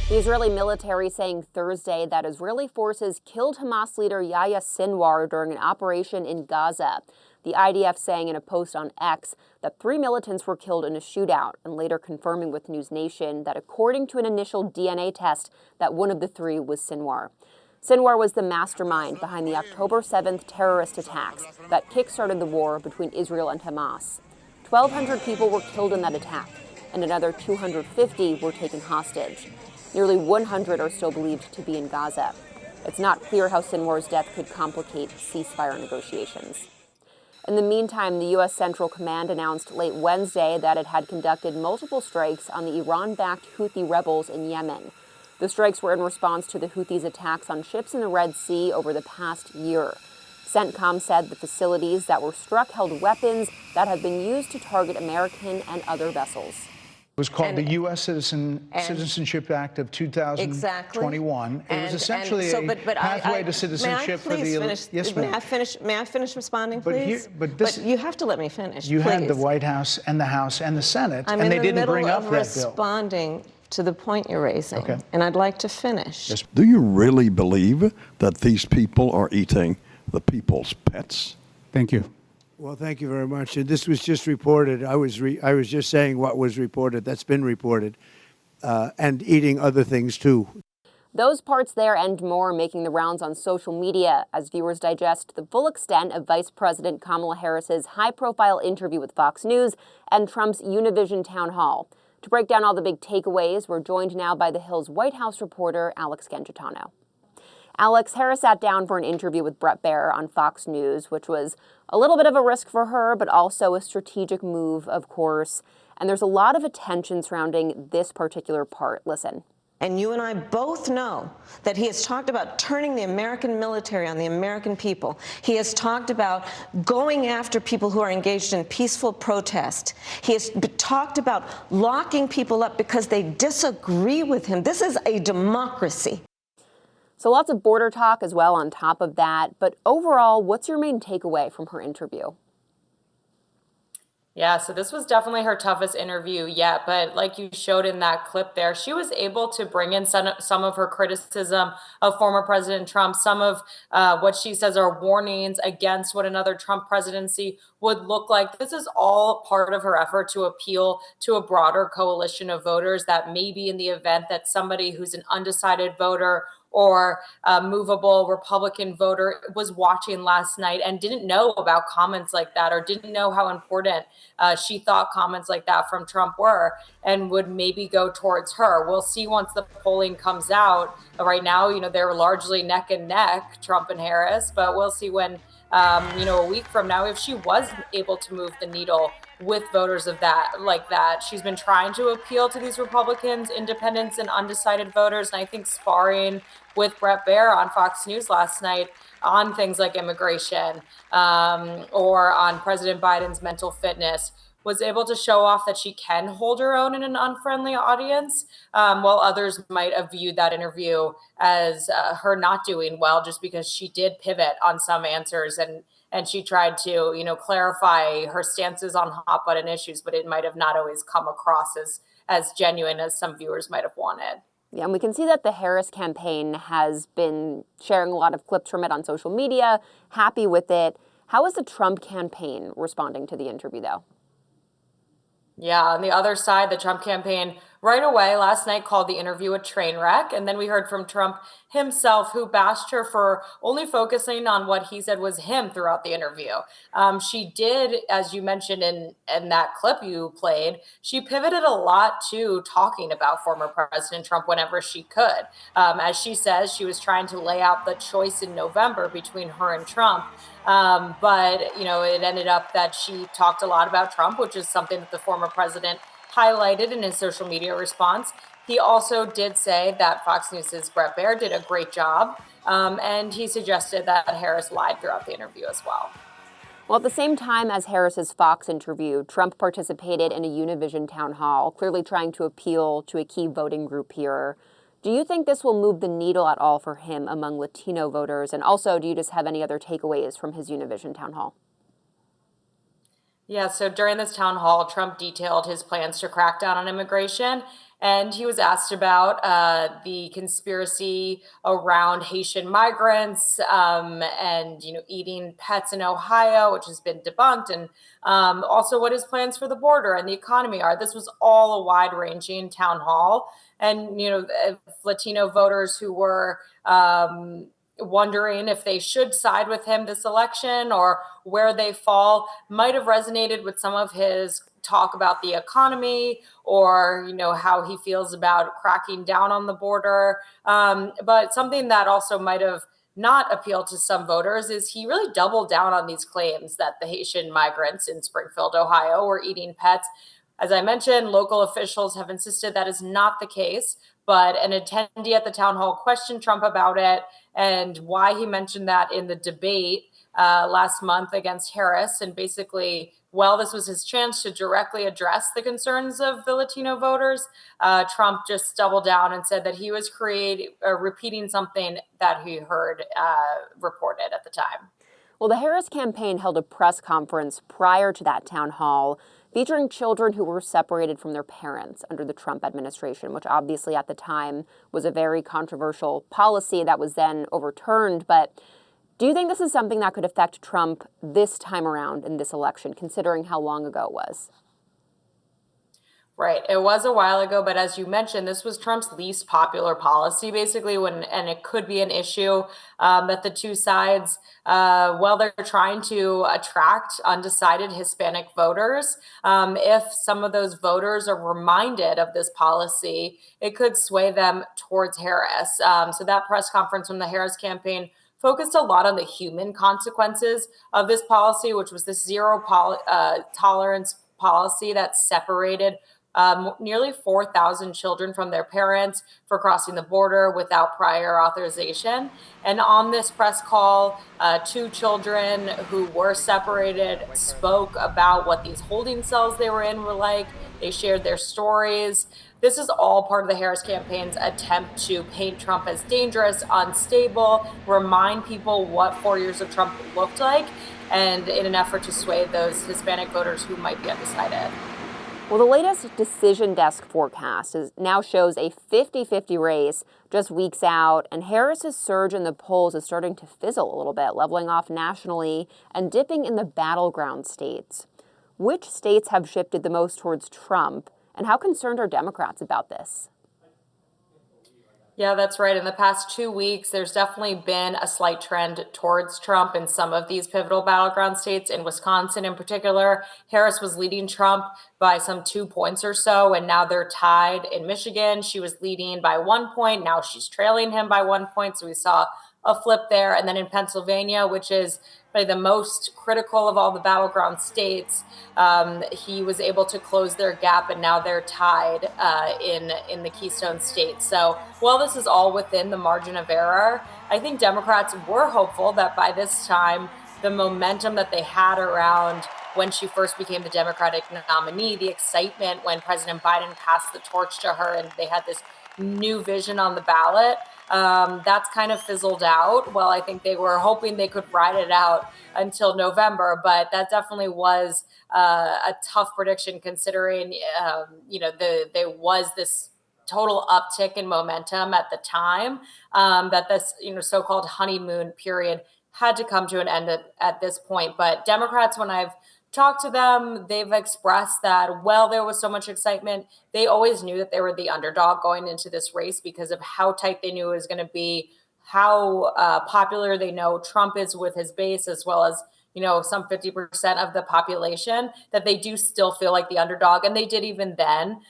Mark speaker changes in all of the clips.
Speaker 1: The Israeli military saying Thursday that Israeli forces killed Hamas leader Yahya Sinwar during an operation in Gaza. The IDF saying in a post on X that 3 militants were killed in a shootout, and later confirming with NewsNation that according to an initial DNA test that one of the 3 was Sinwar. Sinwar was the mastermind behind the October 7th terrorist attacks that kick-started the war between Israel and Hamas. 1,200 people were killed in that attack, and another 250 were taken hostage. Nearly 100 are still believed to be in Gaza. It's not clear how Sinwar's death could complicate ceasefire negotiations. In the meantime, the U.S. Central Command announced late Wednesday that it had conducted multiple strikes on the Iran-backed Houthi rebels in Yemen. The strikes were in response to the Houthis' attacks on ships in the Red Sea over the past year. CENTCOM said the facilities that were struck held weapons that have been used to target American and other vessels.
Speaker 2: It was called the U.S. Citizenship Act of 2021. Exactly. It was essentially a pathway to citizenship for the... Yes, ma'am.
Speaker 3: May I finish responding, please? But you have to let me finish,
Speaker 2: You had the White House and the House and the Senate, and they didn't bring up that bill.
Speaker 3: I'm in the middle of responding to the point you're raising, and I'd like to finish.
Speaker 4: Yes. Do you really believe that these people are eating the people's pets?
Speaker 5: Thank you.
Speaker 6: Well, thank you very much. This was just reported. I was just saying what was reported. That's been reported, and eating other things too.
Speaker 1: Those parts there and more making the rounds on social media as viewers digest the full extent of Vice President Kamala Harris's high-profile interview with Fox News and Trump's Univision town hall. To break down all the big takeaways, we're joined now by The Hill's White House reporter, Alex Gangitano. Alex, Harris sat down for an interview with Brett Baier on Fox News, which was a little bit of a risk for her, but also a strategic move, of course. And there's a lot of attention surrounding this particular part. Listen.
Speaker 3: And you and I both know that he has talked about turning the American military on the American people. He has talked about going after people who are engaged in peaceful protest. He has talked about locking people up because they disagree with him. This is a democracy.
Speaker 1: So lots of border talk as well on top of that. But overall, what's your main takeaway from her interview?
Speaker 7: Yeah, so this was definitely her toughest interview yet. But like you showed in that clip there, she was able to bring in some of her criticism of former President Trump, some of what she says are warnings against what another Trump presidency would look like. This is all part of her effort to appeal to a broader coalition of voters that maybe in the event that somebody who's an undecided voter or a movable Republican voter was watching last night and didn't know about comments like that or didn't know how important she thought comments like that from Trump were and would maybe go towards her. We'll see once the polling comes out. Right now, they're largely neck and neck, Trump and Harris, but we'll see when, a week from now, if she was able to move the needle with voters of that. She's been trying to appeal to these Republicans, independents, and undecided voters. And I think sparring with Brett Baier on Fox News last night on things like immigration or on President Biden's mental fitness was able to show off that she can hold her own in an unfriendly audience, while others might have viewed that interview as her not doing well just because she did pivot on some answers and she tried to, clarify her stances on hot button issues, but it might have not always come across as genuine as some viewers might have wanted.
Speaker 1: Yeah, and we can see that the Harris campaign has been sharing a lot of clips from it on social media, happy with it. How is the Trump campaign responding to the interview, though?
Speaker 7: Yeah, on the other side, the Trump campaign right away last night called the interview a train wreck. And then we heard from Trump himself, who bashed her for only focusing on what he said was him throughout the interview. She did, as you mentioned in that clip you played, she pivoted a lot to talking about former President Trump whenever she could. As she says, she was trying to lay out the choice in November between her and Trump. But it ended up that she talked a lot about Trump, which is something that the former president highlighted in his social media response. He also did say that Fox News' Brett Baier did a great job, and he suggested that Harris lied throughout the interview as well.
Speaker 1: Well, at the same time as Harris's Fox interview, Trump participated in a Univision town hall, clearly trying to appeal to a key voting group here. Do you think this will move the needle at all for him among Latino voters? And also, do you just have any other takeaways from his Univision town hall?
Speaker 7: Yeah, so during this town hall, Trump detailed his plans to crack down on immigration And he was asked about the conspiracy around Haitian migrants and, eating pets in Ohio, which has been debunked, and also what his plans for the border and the economy are. This was all a wide-ranging town hall. And, Latino voters who were wondering if they should side with him this election or where they fall might have resonated with some of his talk about the economy or, how he feels about cracking down on the border. But something that also might have not appealed to some voters is he really doubled down on these claims that the Haitian migrants in Springfield, Ohio, were eating pets. As I mentioned, local officials have insisted that is not the case, but an attendee at the town hall questioned Trump about it and why he mentioned that in the debate last month against Harris. And basically, this was his chance to directly address the concerns of the Latino voters. Trump just doubled down and said that he was repeating something that he heard reported at the time.
Speaker 1: Well, the Harris campaign held a press conference prior to that town hall featuring children who were separated from their parents under the Trump administration, which obviously at the time was a very controversial policy that was then overturned. But do you think this is something that could affect Trump this time around in this election, considering how long ago it was?
Speaker 7: Right. It was a while ago, but as you mentioned, this was Trump's least popular policy, basically, and it could be an issue that the two sides, they're trying to attract undecided Hispanic voters. If some of those voters are reminded of this policy, it could sway them towards Harris. So that press conference from the Harris campaign focused a lot on the human consequences of this policy, which was this zero tolerance policy that separated nearly 4,000 children from their parents for crossing the border without prior authorization. And on this press call, two children who were separated spoke about what these holding cells they were in were like. They shared their stories. This is all part of the Harris campaign's attempt to paint Trump as dangerous, unstable, remind people what 4 years of Trump looked like, and in an effort to sway those Hispanic voters who might be undecided.
Speaker 1: Well, the latest Decision Desk forecast now shows a 50-50 race just weeks out, and Harris's surge in the polls is starting to fizzle a little bit, leveling off nationally and dipping in the battleground states. Which states have shifted the most towards Trump, and how concerned are Democrats about this?
Speaker 7: Yeah, that's right. In the past 2 weeks, there's definitely been a slight trend towards Trump in some of these pivotal battleground states. In Wisconsin, in particular, Harris was leading Trump by some 2 points or so, and now they're tied. In Michigan, she was leading by 1 point. Now she's trailing him by 1 point. So we saw a flip there. And then in Pennsylvania, which is probably the most critical of all the battleground states, he was able to close their gap, and now they're tied in the Keystone states. So while this is all within the margin of error, I think Democrats were hopeful that by this time, the momentum that they had around when she first became the Democratic nominee, the excitement when President Biden passed the torch to her and they had this new vision on the ballot, that's kind of fizzled out. Well, I think they were hoping they could ride it out until November, but that definitely was a tough prediction considering, there was this total uptick in momentum at the time that this, so-called honeymoon period had to come to an end at this point. But Democrats, when I've talked to them, they've expressed that, there was so much excitement. They always knew that they were the underdog going into this race because of how tight they knew it was going to be, how popular they know Trump is with his base, as well as, some 50% of the population, that they do still feel like the underdog. And they did even then.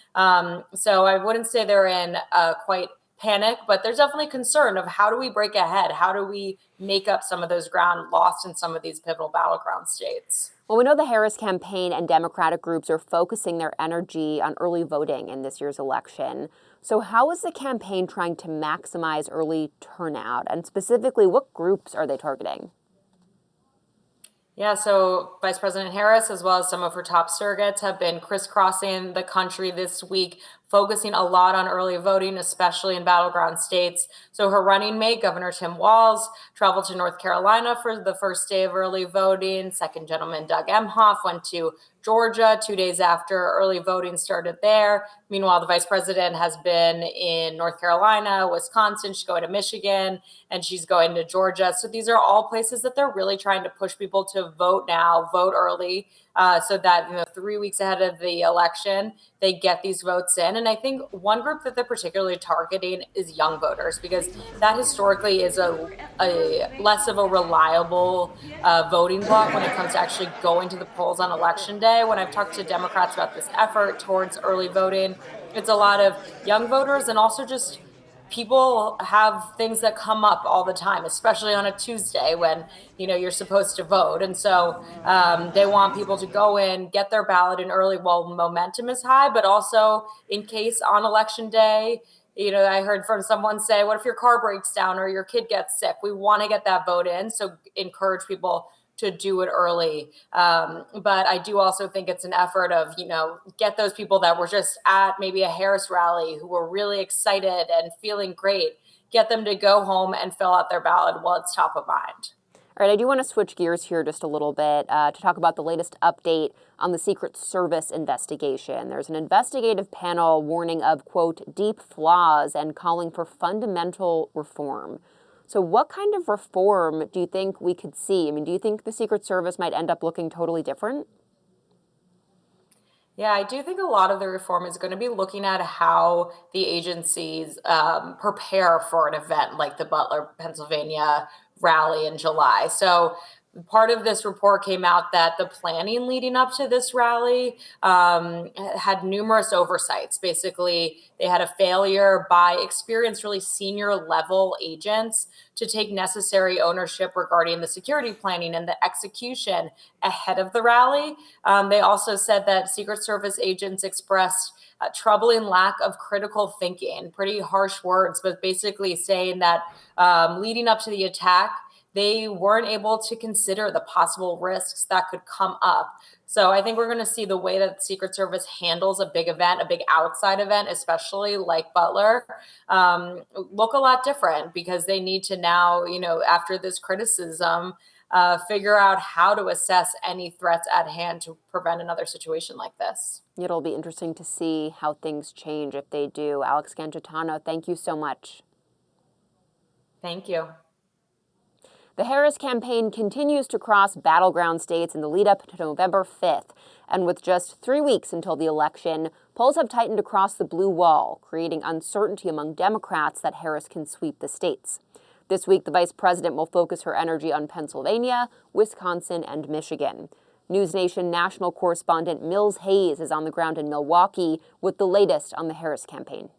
Speaker 7: So I wouldn't say they're in quite panic, but there's definitely concern of how do we break ahead? How do we make up some of those ground lost in some of these pivotal battleground states?
Speaker 1: Well, we know the Harris campaign and Democratic groups are focusing their energy on early voting in this year's election. So how is the campaign trying to maximize early turnout? And specifically, what groups are they targeting?
Speaker 7: Yeah, so Vice President Harris, as well as some of her top surrogates, have been crisscrossing the country this week, focusing a lot on early voting, especially in battleground states. So her running mate, Governor Tim Walz, traveled to North Carolina for the first day of early voting. Second gentleman, Doug Emhoff, went to Georgia 2 days after early voting started there. Meanwhile, the vice president has been in North Carolina, Wisconsin, she's going to Michigan, and she's going to Georgia. So these are all places that they're really trying to push people to vote now, vote early, so that 3 weeks ahead of the election, they get these votes in. And I think one group that they're particularly targeting is young voters, because that historically is a less of a reliable voting bloc when it comes to actually going to the polls on election day. When I've talked to Democrats about this effort towards early voting, it's a lot of young voters, and also just people have things that come up all the time, especially on a Tuesday when, you're supposed to vote. And so they want people to go in, get their ballot in early while momentum is high, but also in case on election day, I heard from someone say, what if your car breaks down or your kid gets sick? We want to get that vote in. So encourage people to do it early. But I do also think it's an effort of, get those people that were just at maybe a Harris rally who were really excited and feeling great, get them to go home and fill out their ballot while it's top of mind.
Speaker 1: All right, I do want to switch gears here just a little bit to talk about the latest update on the Secret Service investigation. There's an investigative panel warning of, quote, deep flaws and calling for fundamental reform. So what kind of reform do you think we could see? I mean, do you think the Secret Service might end up looking totally different?
Speaker 7: Yeah, I do think a lot of the reform is going to be looking at how the agencies prepare for an event like the Butler, Pennsylvania rally in July. So part of this report came out that the planning leading up to this rally had numerous oversights. Basically, they had a failure by experienced, really senior level agents to take necessary ownership regarding the security planning and the execution ahead of the rally. They also said that Secret Service agents expressed troubling lack of critical thinking, pretty harsh words, but basically saying that leading up to the attack, they weren't able to consider the possible risks that could come up. So I think we're going to see the way that the Secret Service handles a big event, a big outside event, especially like Butler, look a lot different, because they need to now, after this criticism, figure out how to assess any threats at hand to prevent another situation like this.
Speaker 1: It'll be interesting to see how things change if they do. Alex Gangitano, thank you so much.
Speaker 7: Thank you.
Speaker 1: The Harris campaign continues to cross battleground states in the lead up to November 5th. And with just 3 weeks until the election, polls have tightened across the blue wall, creating uncertainty among Democrats that Harris can sweep the states. This week, the vice president will focus her energy on Pennsylvania, Wisconsin, and Michigan. NewsNation national correspondent Mills Hayes is on the ground in Milwaukee with the latest on the Harris campaign.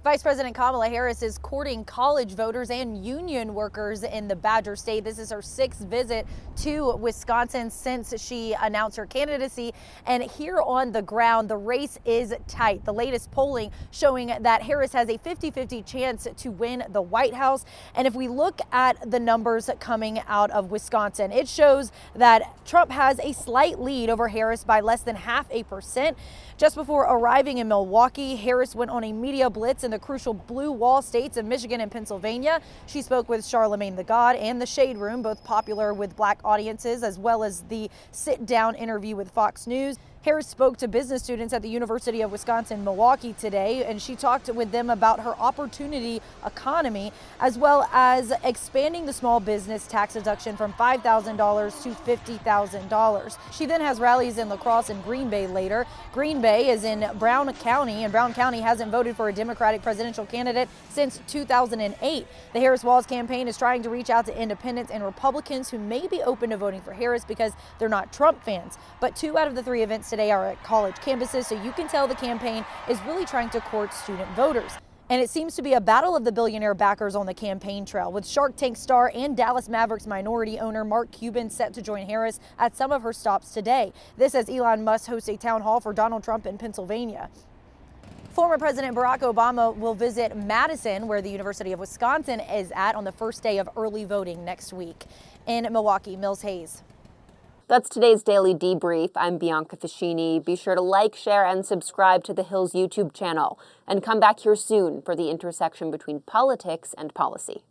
Speaker 5: Vice President Kamala Harris is courting college voters and union workers in the Badger State. This is her 6th visit to Wisconsin since she announced her candidacy. And here on the ground, the race is tight. The latest polling showing that Harris has a 50-50 chance to win the White House. And if we look at the numbers coming out of Wisconsin, it shows that Trump has a slight lead over Harris by less than 0.5%. Just before arriving in Milwaukee, Harris went on a media blitz in the crucial blue wall states of Michigan and Pennsylvania. She spoke with Charlemagne the God and the Shade Room, both popular with Black audiences, as well as the sit-down interview with Fox News. Harris spoke to business students at the University of Wisconsin-Milwaukee today, and she talked with them about her opportunity economy, as well as expanding the small business tax deduction from $5,000 to $50,000. She then has rallies in La Crosse and Green Bay later. Green Bay is in Brown County, and Brown County hasn't voted for a Democratic presidential candidate since 2008. The Harris-Walz campaign is trying to reach out to independents and Republicans who may be open to voting for Harris because they're not Trump fans. But 2 out of the 3 events today are at college campuses, so you can tell the campaign is really trying to court student voters. And it seems to be a battle of the billionaire backers on the campaign trail, with Shark Tank star and Dallas Mavericks minority owner Mark Cuban set to join Harris at some of her stops today. This as Elon Musk hosts a town hall for Donald Trump in Pennsylvania. Former President Barack Obama will visit Madison, where the University of Wisconsin is at, on the first day of early voting next week. In Milwaukee, Mills Hayes.
Speaker 1: That's today's Daily Debrief. I'm Bianca Facchinei. Be sure to like, share, and subscribe to The Hill's YouTube channel. And come back here soon for the intersection between politics and policy.